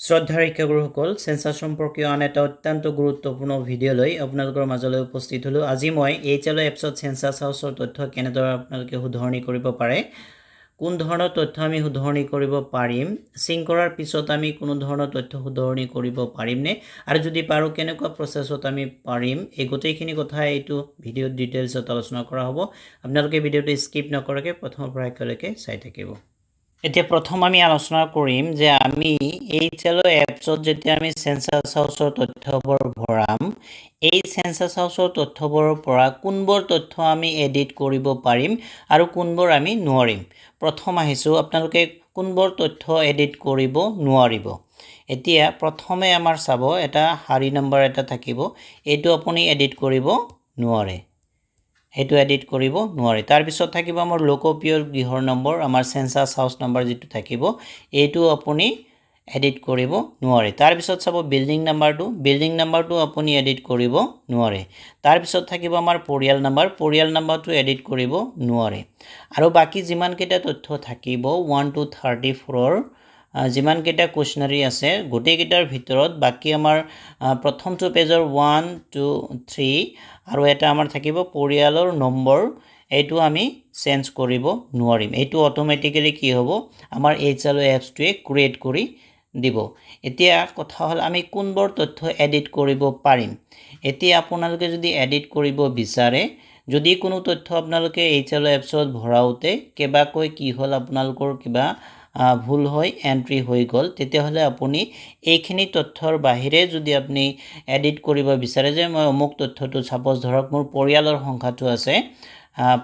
শ্ৰদ্ধাৰ শিক্ষাগুৰুসকল সেন্সাছ সম্পৰ্কীয় আন এটা অত্যন্ত গুৰুত্বপূৰ্ণ ভিডিঅ' লৈ আপোনালোকৰ মাজলৈ উপস্থিত হ'লোঁ। আজি মই HLO এপছত সেন্সাছ হাউচৰ তথ্য কেনেদৰে আপোনালোকে শুধৰণি কৰিব পাৰে, কোন ধৰণৰ তথ্য আমি শুধৰণি কৰিব পাৰিম, সিং কৰাৰ পিছত আমি কোনো ধৰণৰ তথ্য শুধৰণি কৰিব পাৰিমনে, আৰু যদি পাৰোঁ কেনেকুৱা প্ৰচেছত আমি পাৰিম, এই গোটেইখিনি কথা এইটো ভিডিঅ'ত ডিটেইলছত আলোচনা কৰা হ'ব। আপোনালোকে ভিডিঅ'টো স্কিপ নকৰাকৈ প্ৰথমৰ পৰা একেলগে চাই থাকিব। এতিয়া প্ৰথম আমি আলোচনা কৰিম যে আমি HLO এপছত যেতিয়া আমি সেন্সাছ হাউচৰ তথ্যবোৰ ভৰাম, এই সেন্সাছ হাউচৰ তথ্যবোৰৰ পৰা কোনবোৰ তথ্য আমি এডিট কৰিব পাৰিম আৰু কোনবোৰ আমি নোৱাৰিম। প্ৰথম আহিছোঁ, আপোনালোকে কোনবোৰ তথ্য এডিট কৰিব নোৱাৰিব। এতিয়া প্ৰথমে আমাৰ চাব, এটা শাৰী নম্বৰ এটা থাকিব, এইটো আপুনি এডিট কৰিব নোৱাৰে, এইটো এডিট কৰিব নোৱাৰে। তাৰ পিছত থাকিব আমাৰ লোকপিয়ল গৃহৰ নম্বৰ, আমাৰ সেন্সাছ হাউচ নম্বৰ যিটো থাকিব, এইটো আপুনি এডিট কৰিব নোৱাৰে। তাৰ পিছত চাব বিল্ডিং নাম্বাৰটো আপুনি এডিট কৰিব নোৱাৰে। তাৰ পিছত থাকিব আমাৰ পৰিয়াল নাম্বাৰটো এডিট কৰিব নোৱাৰে। আৰু বাকি যিমান কেইটা তথ্য থাকিব 1 to 34 যিমান কেইটা কুৱেশ্যনাৰী আছে, গোটেইকেইটাৰ ভিতৰত বাকি আমাৰ প্ৰথমটো পেজৰ 1 2 3 আৰু এটা আমাৰ থাকিব পৰিয়ালৰ নম্বৰ, এইটো আমি চেঞ্জ কৰিব নোৱাৰিম। এইটো অটোমেটিক্যালি কি হ'ব, আমাৰ HLO এপছটোৱে ক্ৰিয়েট কৰি দিব। এতিয়া কথা হ'ল আমি কোনবোৰ তথ্য এডিট কৰিব পাৰিম। এতিয়া আপোনালোকে যদি এডিট কৰিব বিচাৰে, যদি কোনো তথ্য আপোনালোকে HLO এপছত ভৰাওঁতে কেবাকৈ কি হ'ল আপোনালোকৰ কিবা ভুল হৈ এন্ট্ৰি হৈ গ'ল, তেতিয়াহ'লে আপুনি এইখিনি তথ্যৰ বাহিৰে যদি আপুনি এডিট কৰিব বিচাৰে, যে মই অমুক তথ্যটো সাপোজ ধৰক মোৰ পৰিয়ালৰ সংখ্যাটো আছে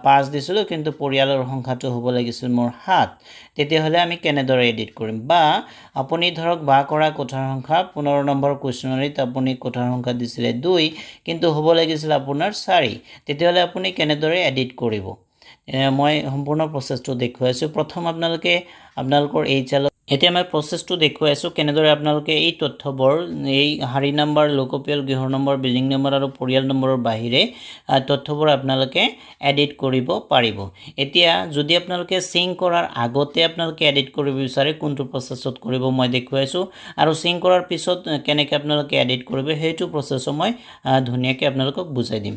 5 দিছিলোঁ, কিন্তু পৰিয়ালৰ সংখ্যাটো হ'ব লাগিছিল মোৰ 7, তেতিয়াহ'লে আমি কেনেদৰে এডিট কৰিম। বা আপুনি ধৰক বা কৰা কোঠাৰ সংখ্যা 15 নম্বৰ কুৱেশ্যনাৰীত আপুনি কোঠাৰ সংখ্যা দিছিলে 2, কিন্তু হ'ব লাগিছিল আপোনাৰ 4, তেতিয়াহ'লে আপুনি কেনেদৰে এডিট কৰিব। মই সম্পূৰ্ণ প্ৰচেছটো দেখুৱাইছোঁ। প্ৰথম আপোনালোকে আপোনালোকৰ HLO, এতিয়া মই প্ৰচেছটো দেখুৱাইছোঁ কেনেদৰে আপোনালোকে এই তথ্যবোৰ, এই শাৰী নম্বৰ, লোকপিয়ল গৃহৰ নম্বৰ, বিল্ডিং নম্বৰ আৰু পৰিয়াল নম্বৰৰ বাহিৰে তথ্যবোৰ আপোনালোকে এডিট কৰিব পাৰিব। এতিয়া যদি আপোনালোকে সিং কৰাৰ আগতে আপোনালোকে এডিট কৰিব বিচাৰে, কোনটো প্ৰচেছত কৰিব মই দেখুৱাইছোঁ, আৰু সিং কৰাৰ পিছত কেনেকৈ আপোনালোকে এডিট কৰিব সেইটো প্ৰচেছো মই ধুনীয়াকৈ আপোনালোকক বুজাই দিম।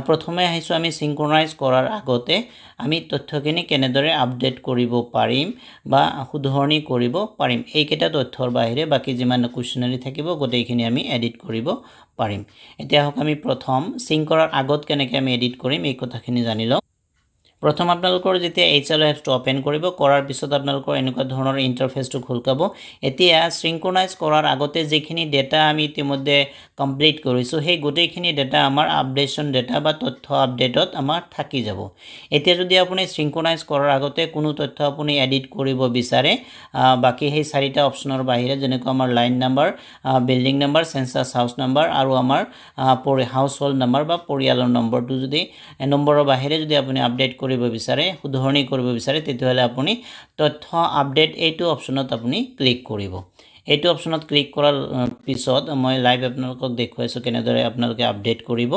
প্ৰথমে আহিছোঁ আমি সিংক্ৰনাইজ কৰাৰ আগতে আমি তথ্যখিনি কেনেদৰে আপডেট কৰিব পাৰিম বা শুধৰণি কৰিব পাৰিম, এইকেইটা তথ্যৰ বাহিৰে বাকি যিমান কুৱেশ্যনাৰী থাকিব গোটেইখিনি আমি এডিট কৰিব পাৰিম। এতিয়া হওক আমি প্ৰথম সিং কৰাৰ আগত কেনেকৈ আমি এডিট কৰিম এই কথাখিনি জানি লওঁ। প্ৰথম আপোনালোকৰ যেতিয়া HLO এপছটো ওপেন কৰিব, কৰাৰ পিছত আপোনালোকৰ এনেকুৱা ধৰণৰ ইণ্টাৰফেচটো খোল খাব। এতিয়া সিংক্ৰনাইজ কৰাৰ আগতে যিখিনি ডেটা আমি ইতিমধ্যে কমপ্লিট কৰিছোঁ, সেই গোটেইখিনি ডেটা আমাৰ আপডেশ্যন ডেটা বা তথ্য আপডেটত আমাৰ থাকি যাব। এতিয়া যদি আপুনি সিংক্ৰনাইজ কৰাৰ আগতে কোনো তথ্য আপুনি এডিট কৰিব বিচাৰে, বাকি সেই 4টা অপশ্যনৰ বাহিৰে, যেনেকৈ আমাৰ line number, building number, census house number আৰু আমাৰ হাউচ হোল্ড নাম্বাৰ বা পৰিয়ালৰ নম্বৰটো যদি নম্বৰৰ বাহিৰে যদি আপুনি আপডেট কৰিব বিচাৰে, শুধৰণি কৰিব বিচাৰে, তেতিয়াহ'লে আপুনি তথ্য আপডেট এইটো অপশ্যনত আপুনি ক্লিক কৰিব। এইটো অপশ্যনত ক্লিক কৰাৰ পিছত মই লাইভ আপোনালোকক দেখুৱাইছোঁ কেনেদৰে আপোনালোকে আপডেট কৰিব।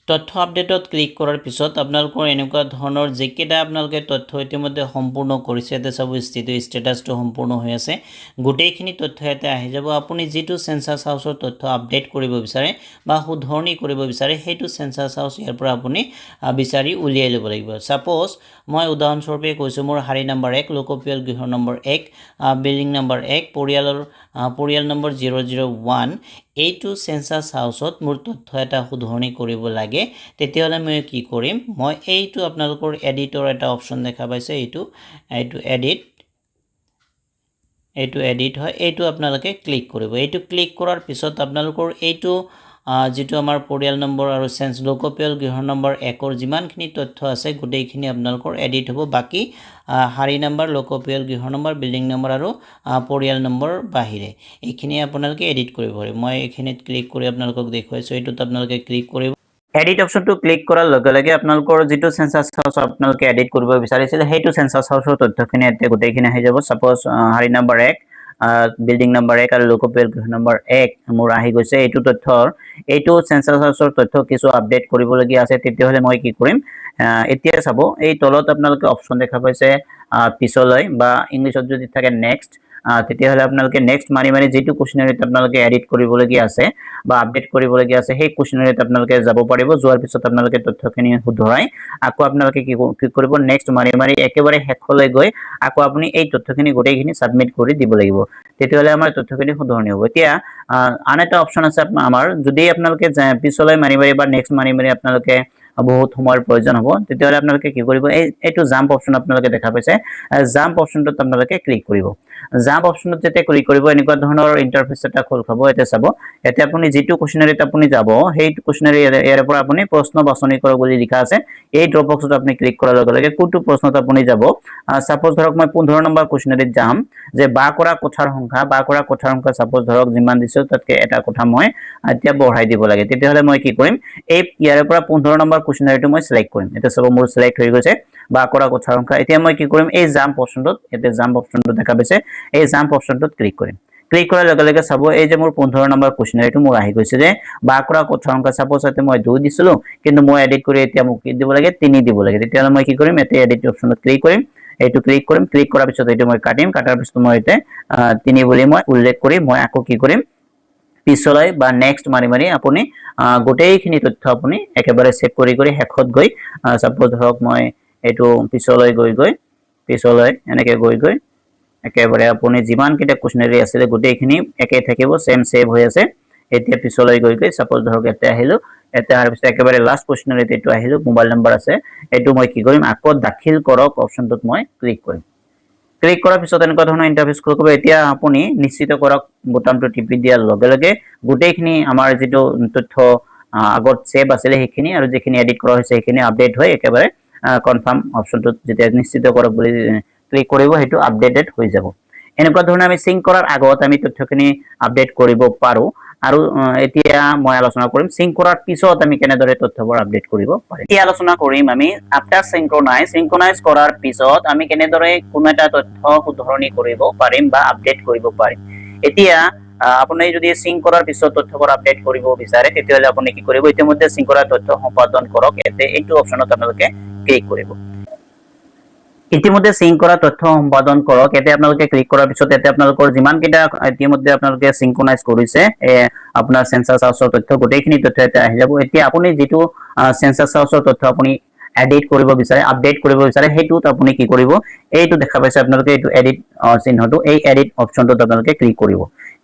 তথ্য আপডেটত ক্লিক কৰাৰ পিছত আপোনালোকৰ এনেকুৱা ধৰণৰ যিকেইটা আপোনালোকে তথ্য ইতিমধ্যে সম্পূৰ্ণ কৰিছে, ইয়াতে চাব ষ্টেটাছটো সম্পূৰ্ণ হৈ আছে, গোটেইখিনি তথ্য ইয়াতে আহি যাব। আপুনি যিটো সেন্সাছ হাউচৰ তথ্য আপডেট কৰিব বিচাৰে বা শুধৰণি কৰিব বিচাৰে, সেইটো সেন্সাছ হাউচ ইয়াৰ পৰা আপুনি বিচাৰি উলিয়াই ল'ব লাগিব। সাপোজ মই উদাহৰণস্বৰূপে কৈছোঁ, মোৰ শাৰী নম্বৰ 1, লোকপিয়ল গৃহ নম্বৰ 1, বিল্ডিং নম্বৰ 1, পৰিয়াল নম্বৰ 001, এইটো সেন্সাছ হাউচত মোৰ তথ্য এটা শুধৰণি কৰিব লাগে, তেতিয়াহ'লে মই কি কৰিম, মই এইটো আপোনালোকৰ এডিটৰ এটা অপশ্যন দেখা পাইছে, এইটো এডিট হয়, এইটো আপোনালোকে ক্লিক কৰিব। এইটো ক্লিক কৰাৰ পিছত আপোনালোকৰ এইটো যিটো আমাৰ পৰিয়াল নম্বৰ আৰু লোকপিয়ল গৃহ নম্বৰ 1ৰ যিমানখিনি তথ্য আছে গোটেইখিনি আপোনালোকৰ এডিট হ'ব। বাকি শাৰী নম্বৰ, লোকপিয়ল গৃহ নম্বৰ, বিল্ডিং নম্বৰ আৰু পৰিয়াল নম্বৰ বাহিৰে এইখিনি আপোনালোকে এডিট কৰিব পাৰিব। মই এইখিনিত ক্লিক কৰি আপোনালোকক দেখুৱাইছোঁ, এইটোত আপোনালোকে ক্লিক কৰিব। এডিট অপশ্যনটো ক্লিক কৰাৰ লগে লগে আপোনালোকৰ যিটো সেন্সাছ হাউচ আপোনালোকে এডিট কৰিব বিচাৰিছিল, সেইটো সেন্সাছ হাউচৰ তথ্যখিনি ইয়াতে গোটেইখিনি আহি যাব। সাপোজ শাৰী নম্বৰ 1, বিল্ডিং নম্বৰ 1 আৰু লোকপিয়ল গৃহ নম্বৰ 1 মোৰ আহি গৈছে। এইটো সেন্সাছ হাউচৰ তথ্য কিছু আপডেট কৰিবলগীয়া আছে, তেতিয়াহ'লে মই কি কৰিম, এতিয়া চাব এই তলত আপোনালোকে অপশ্যন দেখা পাইছে পিছলৈ, বা ইংলিছত যদি থাকে নেক্সট, তেতিয়াহ'লে আপোনালোকে নেক্সট মাৰি যিটো কুৱেশ্যনাৰীত আপোনালোকে এডিট কৰিবলগীয়া আছে বা আপডেট কৰিবলগীয়া আছে সেই কুৱেশ্যনাৰীত আপোনালোকে যাব পাৰিব যোৱাৰ পিছত আপোনালোকে তথ্যখিনি শুধৰাই আকৌ আপোনালোকে কি কৰিব নেক্সট মাৰি একেবাৰে শেষলৈ গৈ আকৌ আপুনি এই তথ্যখিনি গোটেইখিনি সাবমিট কৰি দিব লাগিব তেতিয়াহ'লে আমাৰ তথ্যখিনি শুধৰণি হ'ব এতিয়া আন এটা অপচন আছে আমাৰ যদি আপোনালোকে পিছলৈ মাৰি বা নেক্সট মাৰি আপোনালোকে বহুত সময়ৰ প্ৰয়োজন হ'ব তেতিয়াহ'লে আপোনালোকে কি কৰিব এইটো জাম্প অপচন আপোনালোকে দেখা পাইছে জাম্প অপচনটোত আপোনালোকে ক্লিক কৰিব জাম্প অপচনত যেতিয়া ক্লিক কৰিব এনেকুৱা ধৰণৰ ইন্টাৰফেস এটা খোল খাব এটা চাব এতিয়া আপুনি যেটো কুৱেশ্যনাৰীত আপুনি যাব সেই কুৱেশ্যনাৰী ইয়াৰ পৰা আপুনি প্ৰশ্ন বাছনি কৰক বুলি লিখা আছে এই ড্ৰপ বক্সত আপুনি ক্লিক কৰাৰ লগে লগে কোনটো প্ৰশ্নত আপুনি যাব সাপোজ ধৰক মই 15 নম্বৰ কুৱেশ্যনাৰীত যাম যে বা কৰা কথাৰ সংখ্যা সাপোজ ধৰক যিমান দিছো তাতকে এটা কথা মই এতিয়া বঢ়াই দিব লাগে তেতিয়াহ'লে মই কি কৰিম এই ইয়াৰ পৰা 15 নম্বৰ কুৱেশ্যনাৰীটো মই সিলেক্ট কৰিম এটা সব মোৰ সিলেক্ট হৈ গৈছে বা কৰা কথাৰ সংখ্যা এতিয়া মই কি কৰিম এই জাম্প অপচনটোত এতে জাম্প অপচনটো দেখা পাইছে এই জাম্প অপচনটোত ক্লিক কৰিম ক্লিক কৰাৰ লগে লগে চাব এই যে মোৰ 15 নম্বৰ কুৱেশ্যনাৰীটো মোৰ আহি গৈছে যে বা কৰা কথাৰ সংখ্যা সাপোজ এতে মই 2 দিছিলো কিন্তু মই এডিট কৰি এতিয়া মোক কি দিব লাগে 3 দিব লাগে তেতিয়াহ'লে মই কি কৰিম এতে এডিট অপচনত ক্লিক কৰিম এইটো ক্লিক কৰিম ক্লিক কৰাৰ পিছত এইটো মই কাটাৰ পিছত মই এতে 3 বুলি মই উল্লেখ কৰি মই আকৌ কি কৰিম পিছলৈ বা নেক্সট মাৰি আপুনি গোটেইখিনি তথ্য আপুনি একেবাৰে চেক কৰি হেকত গৈ সাপোজ ধৰক মই এইটো পিছলৈ গৈ পিছলৈ এনেকে গৈ একেবাৰে আপুনি যিমান কিটা কুৱেশ্যনাৰী আছে গোটেইখিনি একে থাকিব সেম হৈ আছে এতিয়া পিছলৈ গৈ সাপোজ ধৰক এতে আহিলো এতে আৰু পিছত একেবাৰে লাষ্ট কুৱেশ্যনাৰীত এইটো আহিলো মোবাইল নম্বৰ আছে এইটো মই কি কৰিম আকৌ দাখিল কৰক অপচনটোত মই ক্লিক কৰিম ক্লিক কৰাৰ পিছত এনেকুৱা ধৰণৰ ইন্টাৰফেস খোল খাব এতিয়া আপুনি নিশ্চিত কৰক বুটামটো টিপি দিয়াৰ লগে লগে গোটেইখিনি আমাৰ যেটো তথ্য আগত সেভ আছিল সেইখিনি আৰু যেখিনি এডিট কৰা হৈছে সেইখিনি আপডেট হৈ একেবাৰে কনফাৰ্ম অপচনটোত যেতিয়া নিশ্চিত কৰক বুলি ক্লিক কৰিব হেতু আপডেটেড হৈ যাব এনেকুৱা ধৰণে আমি সিঙ্ক কৰাৰ আগত আমি তথ্যখিনি আপডেট কৰিব পাৰো আৰু এতিয়া মই আলোচনা কৰিম সিঙ্ক কৰাৰ পিছত আমি কেনেদৰে তথ্যবোৰ আপডেট কৰিব পাৰিম এই আলোচনা কৰিম আমি আফটাৰ সিঙ্ক্ৰনাইজ কৰাৰ পিছত আমি কেনেদৰে কোনো এটা তথ্য শুধৰণি কৰিব পাৰিম বা আপডেট কৰিব পাৰিম এতিয়া আপুনি যদি সিঙ্ক কৰাৰ পিছত তথ্যবোৰ আপডেট কৰিব বিচাৰে তেতিয়াহ'লে আপুনি কি কৰিব ইতিমধ্যে সিঙ্ক কৰা তথ্য সম্পাদন কৰক এতে এইটো অপচনত আপোনালোকে ক্লিক কৰিব ইতিমধ্যে সিঙ্ক কৰা তথ্য সম্পাদন কৰক এতে আপোনালোকে ক্লিক কৰাৰ পিছত এতে আপোনালোকৰ যিমান কিটা ইতিমধ্যে আপোনালোকে সিঙ্ক্ৰনাইজ কৰিছে আপোনাৰ সেন্সাস হাউসৰ তথ্য গোটেইখিনি তথ্য এটা আহি যাব এতিয়া আপুনি যেটো সেন্সাস হাউসৰ তথ্য আপুনি এডিট কৰিব বিচাৰে আপডেট কৰিব বিচাৰে হেতুত আপুনি কি কৰিব এইটো দেখা পাইছে আপোনালোকে এইটো এডিট চিহ্নটো এই এডিট অপচনটোত আপোনালোকে ক্লিক কৰিব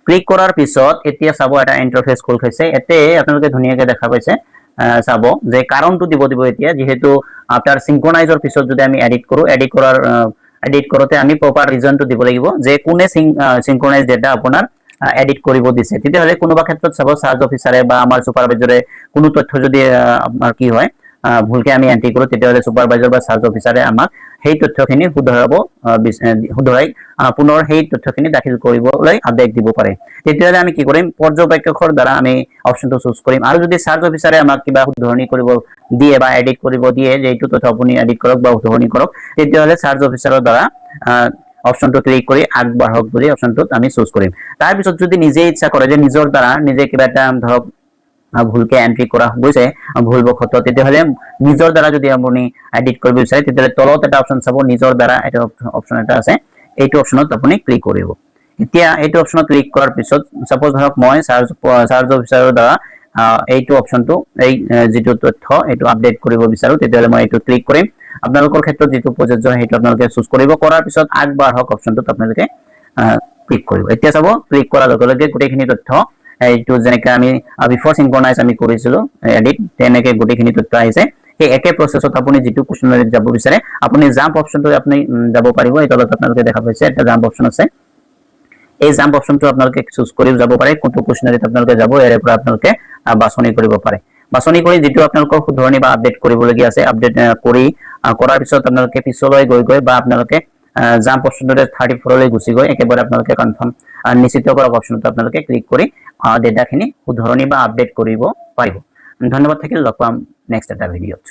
ক্লিক কৰাৰ পিছত এতিয়া চাব এটা ইন্টাৰফেস খোল খাইছে এতে আপোনালোকে ধুনিয়াকে দেখা পাইছে চাব যে কাৰণটো দিব এতিয়া যেহেতু আফটাৰ সিঙ্ক্ৰনাইজৰ পিছত যদি আমি এডিট কৰো এডিট কৰোতে আমি প্ৰপাৰ ৰিজনটো দিব লাগিব যে কোনে সিঙ্ক্ৰনাইজ ডেটা আপোনাৰ এডিট কৰিব দিছে তেতিয়াহ'লে কোনোবা ক্ষেত্ৰত চাব চাৰ্জ অফিচাৰে বা আমাৰ সুপাৰভাইজাৰে কোনো তথ্য যদি আপোনাৰ কি হয় ভুলকে আমি এন্ট্ৰি কৰো তেতিয়াহ'লে সুপাৰভাইজাৰ বা চাৰ্জ অফিচাৰে আমাক সেই তথ্যখিনি শুধৰাই পুনৰ সেই তথ্যখিনি দাখিল কৰিবলৈ আদেশ দিব পাৰে তেতিয়াহ'লে আমি কি কৰিম পৰ্যবেক্ষকৰ দ্বাৰা আমি অপচনটো চুজ কৰিম আৰু যদি চাৰ্জ অফিচাৰে আমাক কিবা শুধৰণি কৰিব দিয়ে বা এডিট কৰিব দিয়ে যে এইটো তথ্য আপুনি এডিট কৰক বা শুধৰণি কৰক তেতিয়াহ'লে চাৰ্জ অফিচাৰৰ দ্বাৰা অপচনটো ক্লিক কৰি আগবাঢ়ক বুলি অপচনটোত আমি চুজ কৰিম তাৰ পিছত যদি নিজে ইচ্ছা কৰে যে নিজৰ দ্বাৰা নিজে কিবা এটা ধৰক ভুলকে এন্ট্ৰি কৰা গৈছে ভুলবশত তেতিয়াহ'লে নিজৰ দ্বাৰা যদি আপুনি এডিট কৰিব বিচাৰে তেতিয়াহ'লে তলত এটা অপচন চাব নিজৰ দ্বাৰা এটা অপচন এটা আছে এইটো অপচনত আপুনি ক্লিক কৰিব এতিয়া এইটো অপচনত ক্লিক কৰাৰ পিছত সাপোজ ধৰক মই চাৰ্জ অফিচাৰৰ দ্বাৰা এইটো অপচনটো এই যেটো তথ্য এইটো আপডেট কৰিব বিচাৰো তেতিয়াহ'লে মই এইটো ক্লিক কৰিম আপোনালোকৰ ক্ষেত্ৰত যেটো প্ৰযোজ্য হেতু আপোনালোকে চুজ কৰিব কৰাৰ পিছত আগবাঢ়ক অপচনটোত আপোনালোকে ক্লিক কৰিব এতিয়া চাব ক্লিক কৰাৰ লগে লগে গোটেইখিনি তথ্য এইটো যেনেকৈ আমি বিফৰ সিঙ্ক্ৰনাইজ আমি কৰিছিলো এডিট তেনেকে গোটেইখিনি তথ্য আহিছে এই একে প্ৰসেছত আপুনি যেটো কুৱেশ্যনাৰীত যাব বিচাৰে আপুনি জাম্প অপচনটো আপুনি যাব পাৰিব এই তলত আপোনালোকে দেখা পাইছে এটা জাম্প অপচন আছে এই জাম্প অপচনটো আপোনালোকে চুজ কৰি যাব পাৰে কোনটো কুৱেশ্যনাৰীত আপোনালোকে যাব এৰে পৰা আপোনালোকে বাছনি কৰিব পাৰে বাছনি কৰি যেটো আপোনালোকৰ শুধৰণি বা আপডেট কৰিবলগীয়া আছে আপডেট কৰাৰ পিছত আপোনালোকে পিছলৈ গৈ বা আপোনালোকে জাম্প অপচনটোতে 34 লৈ গুচি গৈ একেবাৰে আপোনালোকে কনফাৰ্ম নিশ্চিত কৰা অপচনটো আপোনালোকে ক্লিক কৰি ডেটাখিনি শুধৰণি বা আপডেট কৰিব পাৰিব ধন্যবাদ থাকিল লগ পাম নেক্সট এটা ভিডিঅ'ত